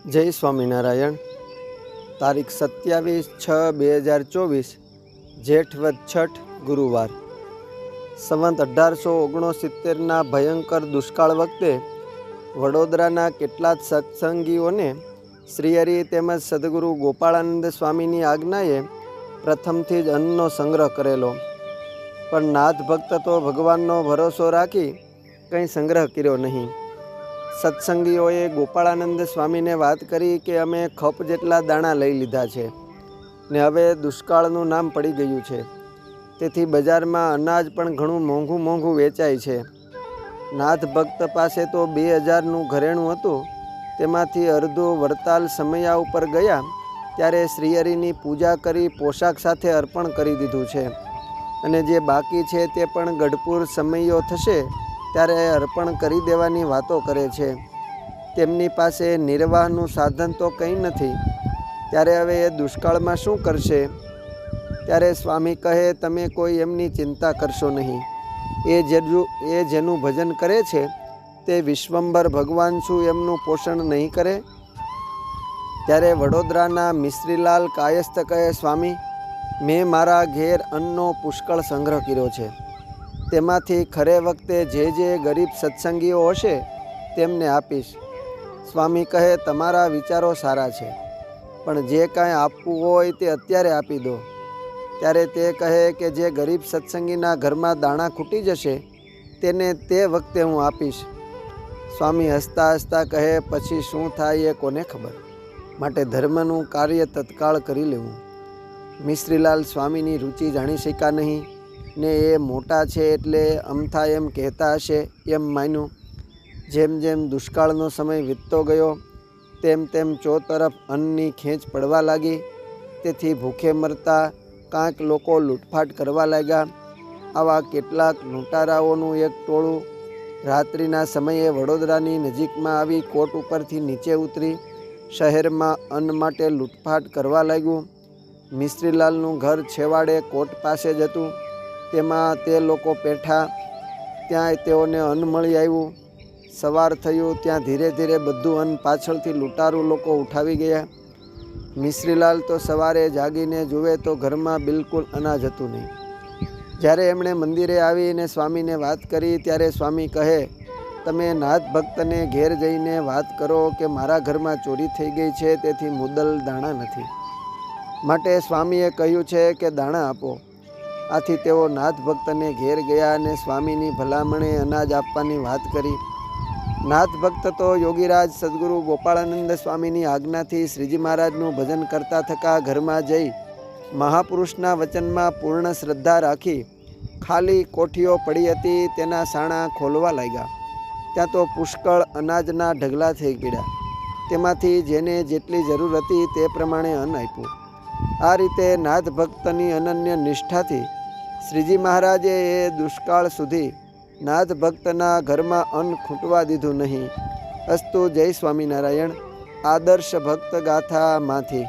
જય સ્વામિનારાયણ। તારીખ 27/6/2024 જેઠ વદ છઠ ગુરુવાર। સંવંત 1869ના ભયંકર દુષ્કાળ વખતે વડોદરાના કેટલાક સત્સંગીઓને શ્રીહરિ તેમજ સદગુરુ ગોપાળાનંદ સ્વામીની આજ્ઞાએ પ્રથમથી જ અન્નનો સંગ્રહ કરેલો, પણ નાથ ભક્ત તો ભગવાનનો ભરોસો રાખી કંઈ સંગ્રહ કર્યો નહીં। સત્સંગીઓએ ગોપાળાનંદ સ્વામીને વાત કરી કે અમે ખપ જેટલા દાણા લઈ લીધા છે ને હવે દુષ્કાળનું નામ પડી ગયું છે, તેથી બજારમાં અનાજ પણ ઘણું મોંઘું વેચાય છે। નાથ ભક્ત પાસે તો 2000નું ઘરેણું હતું, તેમાંથી અડધું વડતાલ સમયા ઉપર ગયા ત્યારે શ્રીહરિની પૂજા કરી પોશાક સાથે અર્પણ કરી દીધું છે, અને જે બાકી છે તે પણ ગઢપુર સમયો થશે ત્યારે અર્પણ કરી દેવાની વાતો કરે છે। તેમની પાસે નિર્વાહનું સાધન તો કંઈ નથી, ત્યારે હવે એ દુષ્કાળમાં શું કરશે? ત્યારે સ્વામી કહે, તમે કોઈ એમની ચિંતા કરશો નહીં। એ જેનું ભજન કરે છે તે વિશ્વંભર ભગવાન શું એમનું પોષણ નહીં કરે? ત્યારે વડોદરાના મિશ્રીલાલ કાયસ્થ કહે, સ્વામી, મેં મારા ઘેર અન્નનો પુષ્કળ સંગ્રહ કર્યો છે, તેમાંથી ખરે વખતે જે ગરીબ સત્સંગીઓ હશે તેમને આપીશ। સ્વામી કહે, તમારા વિચારો સારા છે, પણ જે કાંઈ આપવું હોય તે અત્યારે આપી દો। ત્યારે તે કહે કે જે ગરીબ સત્સંગીના ઘરમાં દાણા ખૂટી જશે તેને તે વખતે હું આપીશ। સ્વામી હસતા હસતા કહે, પછી શું થાય એ કોને ખબર, માટે ધર્મનું કાર્ય તત્કાળ કરી લેવું। મિશ્રીલાલ સ્વામીની રુચિ જાણી શક્યા નહીં ને એ મોટા છે એટલે અમથા એમ કહેતા હશે એમ માન્યું। જેમ જેમ દુષ્કાળનો સમય વીતતો ગયો તેમ તેમ ચોતરફ અન્નની ખેંચ પડવા લાગી, તેથી ભૂખે મરતા કાંઈક લોકો લૂંટફાટ કરવા લાગ્યા। આવા કેટલાક લૂંટારાઓનું એક ટોળું રાત્રિના સમયે વડોદરાની નજીકમાં આવી કોટ ઉપરથી નીચે ઉતરી શહેરમાં અન્ન માટે લૂંટફાટ કરવા લાગ્યું। મિશ્રીલાલનું ઘર છેવાડે કોટ પાસે જ હતું, તેમાં તે લોકો પેઠા, ત્યાં તેઓને અન્ન મળી આવ્યું। સવાર થયું ત્યાં ધીરે ધીરે બધું અન્ન પાછળથી લૂંટારૂ લોકો ઉઠાવી ગયા। મિશ્રીલાલ તો સવારે જાગીને જુએ તો ઘરમાં બિલકુલ અનાજ હતું નહીં। જ્યારે એમણે મંદિરે આવીને સ્વામીને વાત કરી ત્યારે સ્વામી કહે, તમે નાથ ભક્તને ઘેર જઈને વાત કરો કે મારા ઘરમાં ચોરી થઈ ગઈ છે, તેથી મુદ્દલ દાણા નથી, માટે સ્વામીએ કહ્યું છે કે દાણા આપો। આથી તેઓ નાથ ભક્તને ઘેર ગયા અને સ્વામીની ભલામણે અનાજ આપવાની વાત કરી। નાથ ભક્ત તો યોગીરાજ સદગુરુ ગોપાળાનંદ સ્વામીની આજ્ઞાથી શ્રીજી મહારાજનું ભજન કરતા થકા ઘરમાં જઈ મહાપુરુષના વચનમાં પૂર્ણ શ્રદ્ધા રાખી ખાલી કોઠીઓ પડી હતી તેના સાણા ખોલવા લાગ્યા। ત્યાં તો પુષ્કળ અનાજના ઢગલા થઈ પડ્યા, તેમાંથી જેને જેટલી જરૂર હતી તે પ્રમાણે અન્ન આપ્યું। આ રીતે નાથ ભક્તની અનન્ય નિષ્ઠાથી શ્રીજી મહારાજે એ દુષ્કાળ સુધી નાથ ભક્તના ઘરમાં અન્ન ખૂટવા દીધું નહીં। અસ્તુ, જય સ્વામિનારાયણ। આદર્શ ભક્ત ગાથામાંથી।